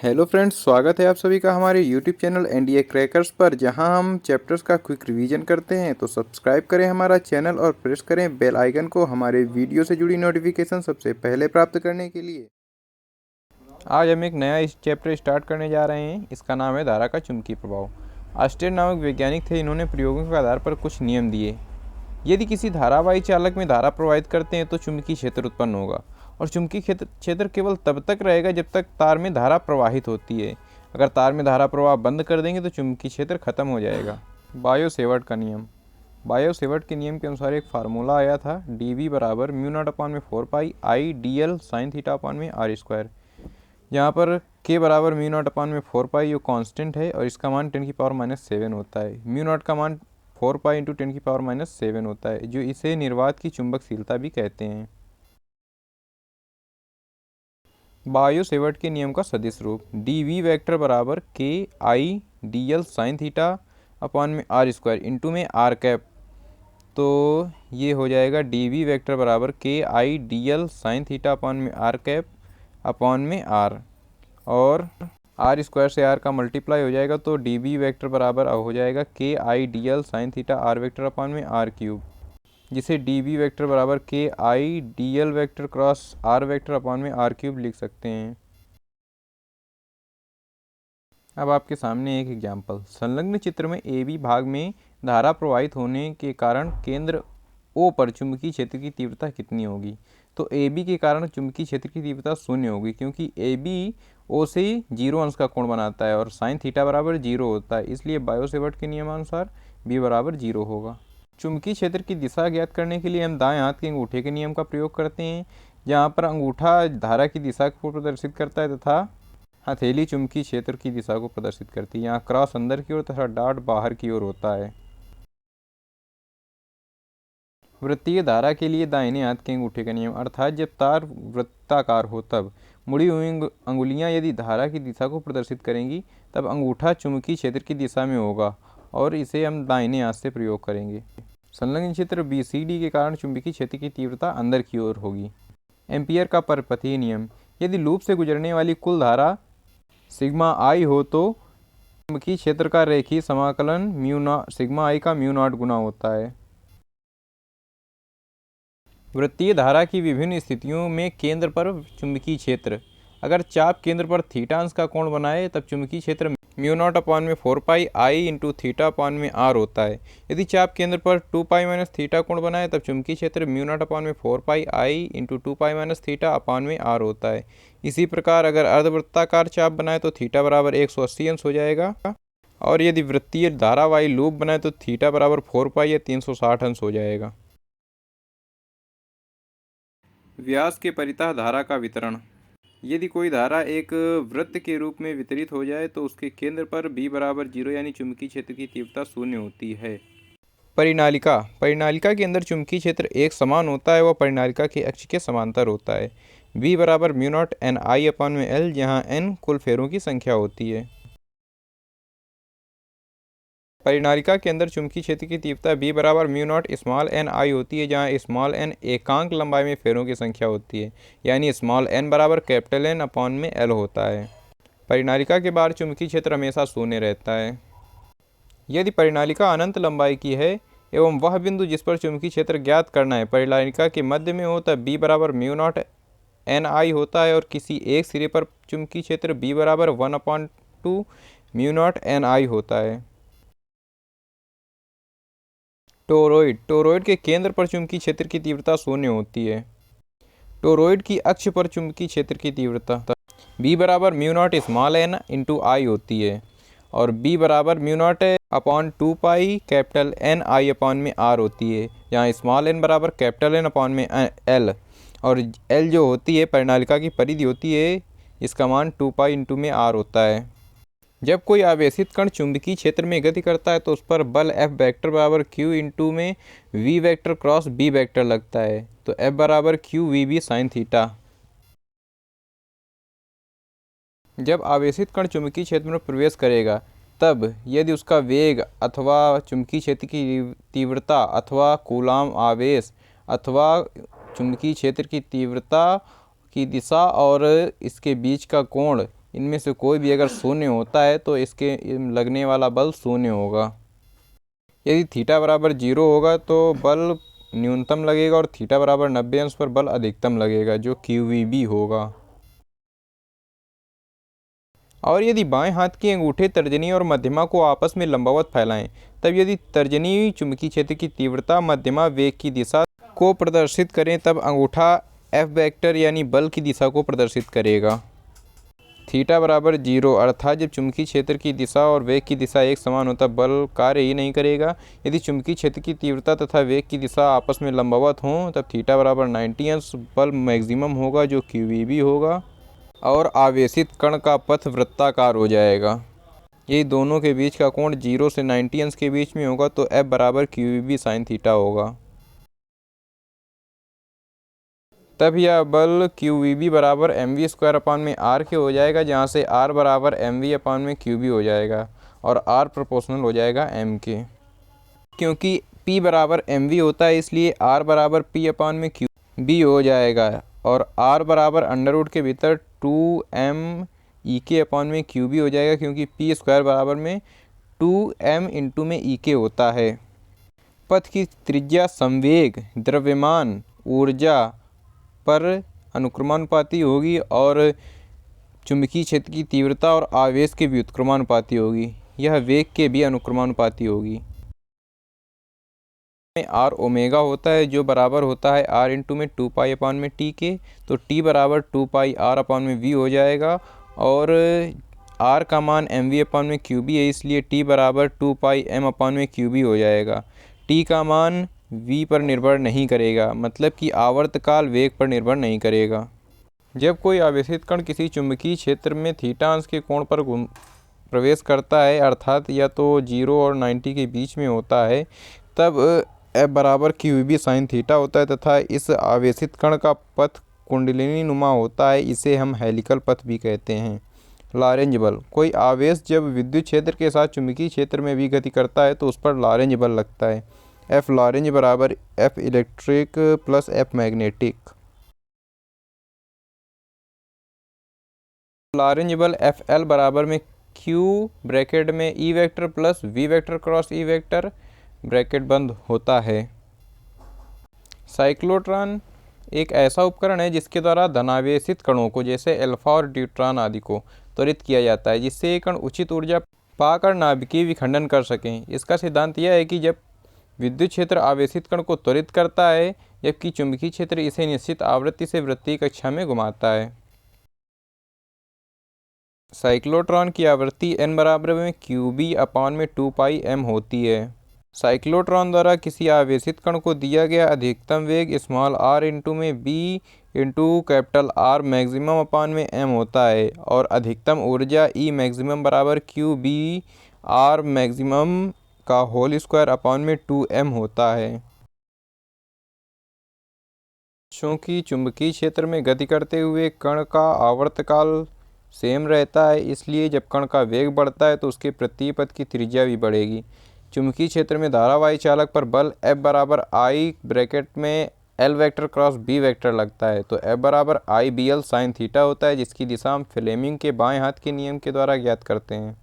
Hello friends, स्वागत है आप सभी का हमारे यूट्यूब चैनल एनडीए क्रैकर्स पर, जहां हम चैप्टर्स का क्विक रिवीजन करते हैं। तो सब्सक्राइब करें हमारा चैनल और प्रेस करें बेल आइकन को हमारे वीडियो से जुड़ी नोटिफिकेशन सबसे पहले प्राप्त करने के लिए। आज हम एक नया इस चैप्टर स्टार्ट करने जा रहे हैं। इसका नाम है धारा का चुंबकीय प्रभाव। आस्टेर नामक वैज्ञानिक थे। इन्होंने प्रयोगों के आधार पर कुछ नियम दिए। यदि किसी धारावाही चालक में धारा प्रवाहित करते हैं तो चुंबकीय क्षेत्र उत्पन्न होगा, और चुंबकीय क्षेत्र केवल तब तक रहेगा जब तक तार में धारा प्रवाहित होती है। अगर तार में धारा प्रवाह बंद कर देंगे तो चुंबकीय क्षेत्र खत्म हो जाएगा। बायो-सेवर्ट का नियम। बायो-सेवर्ट के नियम के अनुसार एक फार्मूला आया था, dV बराबर μ0/4 पाई आई dl साइन थीटा/r², जहाँ पर k बराबर μ0/4 पाई जो कांस्टेंट है और इसका मान 10⁻⁷ होता है। μ0 का मान 4 पाई इंटू 10⁻⁷ होता है, जो इसे निर्वात की चुंबकशीलता भी कहते हैं। बायो-सेवर्ट के नियम का सदिश रूप। dV वेक्टर बराबर k i dl sine theta into में r कैप। तो ये हो जाएगा dV वेक्टर बराबर k i dl sine theta cap upon में r, और r² से r का मल्टीप्लाई हो जाएगा तो dV वेक्टर बराबर हो जाएगा k i dl sine theta r vector upon में r³, जिसे dV वेक्टर बराबर k i dl vector cross r vector upon में r³ लिख सकते हैं। अब आपके सामने एक एग्जाम्पल। संलग्न चित्र में AB भाग में धारा प्रवाहित होने के कारण केंद्र O पर चुंबकीय क्षेत्र की तीव्रता कितनी होगी। तो AB के कारण चुंबकीय क्षेत्र की तीव्रता 0 होगी, क्योंकि AB O से 0 अंश का कोण बनाता है और साइन थीटा बराबर 0 होता है। इसलिए बायो-सेवर्ट के नियमानुसार B बराबर 0 होगा। चुंबकीय क्षेत्र की दिशा ज्ञात करने के लिए हम दाएं हाथ के अंगूठे के नियम का प्रयोग करते हैं, जहां पर अंगूठा धारा की दिशा को प्रदर्शित करता है तथा हथेली चुंबकीय क्षेत्र की दिशा को प्रदर्शित करती है। यहाँ क्रॉस अंदर की ओर तथा डॉट बाहर की ओर होता है। वृत्तीय धारा के लिए दाहिने हाथ के अंगूठे का नियम, अर्थात जब तार वृत्ताकार हो तब मुड़ी हुई अंगुलियां यदि धारा की दिशा को प्रदर्शित करेंगी तब अंगूठा चुंबकीय क्षेत्र की दिशा में होगा, और इसे हम दाहिने हाथ से प्रयोग करेंगे। संलग्न क्षेत्र BCD के कारण चुंबकीय क्षेत्र की तीव्रता अंदर की ओर होगी। एम्पियर का परपथीय नियम। यदि लूप से गुजरने वाली कुल धारा सिग्मा आई हो तो चुंबकीय क्षेत्र का रेखीय समाकलन सिग्मा आई का μ0 गुना होता है। वृत्तीय धारा की विभिन्न स्थितियों में केंद्र पर चुंबकीय क्षेत्र। अगर चाप केंद्र पर थीटा अंश का कोण बनाए तब चुंबकीय क्षेत्र μ0/4 पाई आई इंटू थीटा/r होता है। यदि चाप केंद्र पर 2 पाई माइनस थीटा कोण बनाए तब चुंबकीय क्षेत्र μ0/4 पाई आई इंटू 2 पाई माइनस थीटा/r होता है। इसी प्रकार अगर अर्धवृत्ताकार चाप बनाए तो थीटा बराबर 180 अंश हो जाएगा, और यदि वृत्तीय धारावाही लूप बनाए तो थीटा बराबर 4 पाई या 360 अंश हो जाएगा। व्यास के परितः धारा का वितरण। यदि कोई धारा एक वृत्त के रूप में वितरित हो जाए तो उसके केंद्र पर B बराबर 0 यानी चुंबकीय क्षेत्र की तीव्रता 0 होती है। परिनालिका। परिनालिका के अंदर चुंबकीय क्षेत्र एक समान होता है, वह परिनालिका के अक्ष के समांतर होता है। B बराबर μ0 Ni अपॉन में L, जहाँ N कुल फेरों की संख्या होती है। परिनालिका के अंदर चुंबकीय क्षेत्र की तीव्रता B बराबर μ0 स्मॉल n I होती है, जहाँ स्मॉल n एकांक लंबाई में फेरों की संख्या होती है, यानी स्मॉल n बराबर कैपिटल N अपॉन में L होता है। परिनालिका के बाहर चुंबकीय क्षेत्र हमेशा शून्य रहता है। यदि परिनालिका अनंत लंबाई की है एवं वह बिंदु जिस पर चुंबकीय क्षेत्र ज्ञात करना है परिनालिका के मध्य में हो तब B बराबर μ0 Ni होता है, और किसी एक सिरे पर चुंबकीय क्षेत्र B बराबर 1/2 μ0 Ni होता है। टोरॉइड। टोरॉइड के केंद्र पर चुंबकीय क्षेत्र की तीव्रता 0 होती है। टोरॉइड की अक्ष पर चुंबकीय क्षेत्र की तीव्रता B बराबर μ0 स्मॉल n इंटू आई होती है, और B बराबर μ0 upon 2 pi capital N I upon में R होती है, जहाँ स्मॉल n बराबर कैपिटल N अपॉन में L, और L जो होती है परिनालिका की परिधि होती है, इसका मान 2 पाई इंटू में R होता है। जब कोई आवेशित कण चुंबकीय क्षेत्र में गति करता है तो उस पर बल F वेक्टर बराबर Q इंटू में V vector cross B vector लगता है, तो F बराबर QVB साइन थीटा। जब आवेशित कण चुंबकीय क्षेत्र में प्रवेश करेगा तब यदि उसका वेग अथवा चुंबकीय क्षेत्र की तीव्रता अथवा कूलाम आवेश अथवा चुंबकीय क्षेत्र की तीव्रता की दिशा और इसके बीच का कोण इनमें से कोई भी अगर शून्य होता है तो इसके लगने वाला बल शून्य होगा। यदि थीटा बराबर 0 होगा तो बल न्यूनतम लगेगा और थीटा बराबर 90 अंश पर बल अधिकतम लगेगा जो QVB होगा। और यदि बाएं हाथ की अंगूठे तर्जनी और मध्यमा को आपस में लंबवत फैलाएं, तब यदि तर्जनी चुंबकीय क्षेत्र की तीव्रता मध्यमा वेग की दिशा को प्रदर्शित करें, तब अंगूठा F वेक्टर यानी बल की दिशा को प्रदर्शित करेगा। थीटा बराबर 0 अर्थात जब चुंबकीय क्षेत्र की दिशा और वेग की दिशा एक समान हो तब बल कार्य ही नहीं करेगा। यदि चुंबकीय क्षेत्र की तीव्रता तथा वेग की दिशा आपस में लंबवत हों तब थीटा बराबर 90 अंश बल मैक्सिमम होगा जो QVB होगा और आवेशित कण का पथ वृत्ताकार हो जाएगा। यदि दोनों के बीच का कोण 0 से 90 अंश के बीच में होगा तो F बराबर QVB sin थीटा होगा। तब यह बल QVB बराबर mv स्क्वायर अपान में r के हो जाएगा, जहाँ से r बराबर mv अपान में QB हो जाएगा और r प्रोपोर्शनल हो जाएगा m के। क्योंकि P बराबर mv होता है इसलिए r बराबर P अपान में QB हो जाएगा और r बराबर अंडर रूट के भीतर 2m EK अपान में QB हो जाएगा, क्योंकि P स्क्वायर बराबर में 2m इंटू में EK होता है। पथ की त्रिज्या संवेग, द्रव्यमान, ऊर्जा पर अनुक्रमानुपाती होगी और चुंबकीय क्षेत्र की तीव्रता और आवेश के व्युत्क्रमानुपाती होगी। यह वेग के भी अनुक्रमानुपाती होगी। R ओमेगा होता है जो बराबर होता है R इंटू में 2 पाई अपान में T के, तो T बराबर 2 पाई R अपान में V हो जाएगा और R का मान mv अपान में QB है, इसलिए T बराबर 2 पाई m अपान में QB हो जाएगा। T का मान V पर निर्भर नहीं करेगा, मतलब कि आवर्तकाल वेग पर निर्भर नहीं करेगा। जब कोई आवेशित कण किसी चुंबकीय क्षेत्र में थीटा अंश के कोण पर प्रवेश करता है, अर्थात या तो 0 और 90 के बीच में होता है, तब F बराबर QVB sin थीटा होता है तथा इस आवेशित कण का पथ कुंडलिनी नुमा होता है। इसे हम हेलिकल पथ भी कहते हैं। लॉरेंज बल, कोई आवेश जब विद्युत क्षेत्र के साथ चुंबकीय क्षेत्र में भी गति करता है तो उस पर लॉरेंज बल लगता है। F लॉरेंज बराबर F electric plus F magnetic. Lorentz बल FL बराबर में Q ब्रैकेट में E vector plus V vector cross E vector bracket बंद होता है। साइक्लोट्रॉन एक ऐसा उपकरण है जिसके द्वारा धनावेशित कणों को जैसे अल्फा और ड्यूट्रॉन आदि को त्वरित किया जाता है, जिससे ये कण उचित ऊर्जा पाकर नाभिकीय विखंडन कर सकें। इसका सिद्धांत यह है कि जब विद्युत क्षेत्र आवेशित कण को त्वरित करता है, जबकि चुंबकीय क्षेत्र इसे निश्चित आवृत्ति से वृत्तीय कक्षा में घुमाता है। साइक्लोट्रॉन की आवृत्ति n बराबर में QB अपान में 2 पाई m होती है। साइक्लोट्रॉन द्वारा किसी आवेशित कण को दिया गया अधिकतम वेग स्मॉल r इंटू में b into capital R maximum upon में m होता है और अधिकतम ऊर्जा E मैक्सिमम बराबर QB R मैक्सिमम का होल स्क्वायर अपान में 2m होता है। चूँकि चुंबकीय क्षेत्र में गति करते हुए कण का आवर्तकाल सेम रहता है, इसलिए जब कण का वेग बढ़ता है तो उसके प्रति पथ की त्रिज्या भी बढ़ेगी। चुंबकीय क्षेत्र में धारावाही चालक पर बल F बराबर I ब्रैकेट में L vector cross B vector लगता है, तो F बराबर IBL साइन थीटा होता है, जिसकी दिशा हम फ्लेमिंग के बाएं हाथ के नियम के द्वारा ज्ञात करते हैं।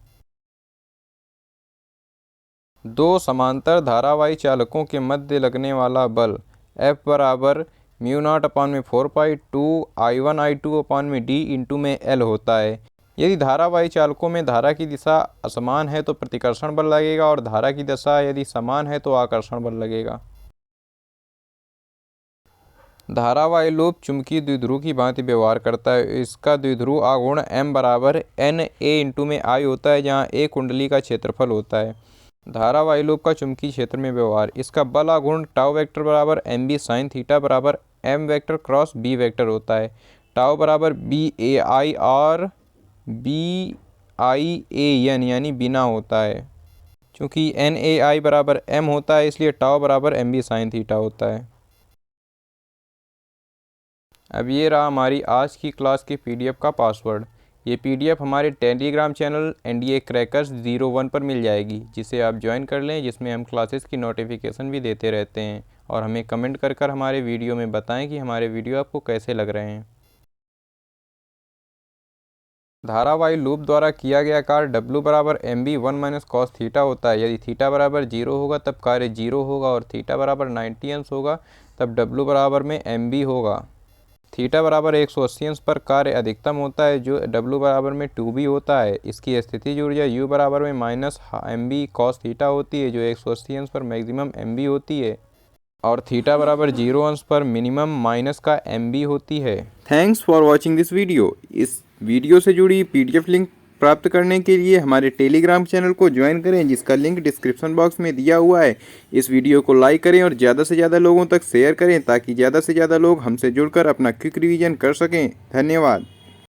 दो समांतर धारावाही चालकों के मध्य लगने वाला बल F बराबर म्यू नॉट अपान में 4 पाई 2 I1 I2 अपान में D इंटू में L होता है। यदि धारावाही चालकों में धारा की दिशा असमान है तो प्रतिकर्षण बल लगेगा और धारा की दिशा यदि समान है तो आकर्षण बल लगेगा। धारावाही लूप चुंबकीय द्विध्रुव की भांति व्यवहार करता है। इसका द्विध्रुव आघूर्ण M बराबर N A इंटू में I होता है, जहाँ A कुंडली का क्षेत्रफल होता है। धारावाही लूप का चुंबकीय क्षेत्र में व्यवहार, इसका बल आघूर्ण टाउ वेक्टर बराबर mb साइन थीटा बराबर m vector cross b vector होता है। टाउ बराबर BAI और BIAN यानी बिना होता है। चूँकि NAI बराबर m होता है इसलिए टाउ बराबर mb साइन थीटा होता है। अब ये रहा हमारी आज की क्लास की PDF का पासवर्ड। ये PDF हमारे टेलीग्राम चैनल NDA क्रैकर्स 01 पर मिल जाएगी, जिसे आप ज्वाइन कर लें, जिसमें हम क्लासेस की नोटिफिकेशन भी देते रहते हैं। और हमें कमेंट कर हमारे वीडियो में बताएं कि हमारे वीडियो आपको कैसे लग रहे हैं। धारावाही लूप द्वारा किया गया कार्य W बराबर MB 1 माइनस कॉस थीटा होता है। यदि थीटा बराबर 0 होगा तब कार्य 0 होगा और थीटा बराबर 90 अंश होगा तब W बराबर में MB होगा। थीटा बराबर 180 अंश पर कार्य अधिकतम होता है जो W बराबर में 2B होता है। इसकी स्थितिज ऊर्जा U बराबर में माइनस MB कॉस थीटा होती है जो 180 अंश पर मैक्सिमम MB होती है और थीटा बराबर 0 अंश पर मिनिमम माइनस का MB होती है। Thanks for watching this video. इस वीडियो से जुड़ी PDF लिंक प्राप्त करने के लिए हमारे टेलीग्राम चैनल को ज्वाइन करें जिसका लिंक डिस्क्रिप्शन बॉक्स में दिया हुआ है। इस वीडियो को लाइक करें और ज़्यादा से ज़्यादा लोगों तक शेयर करें ताकि ज़्यादा से ज़्यादा लोग हमसे जुड़कर अपना क्विक रिवीजन कर सकें। धन्यवाद।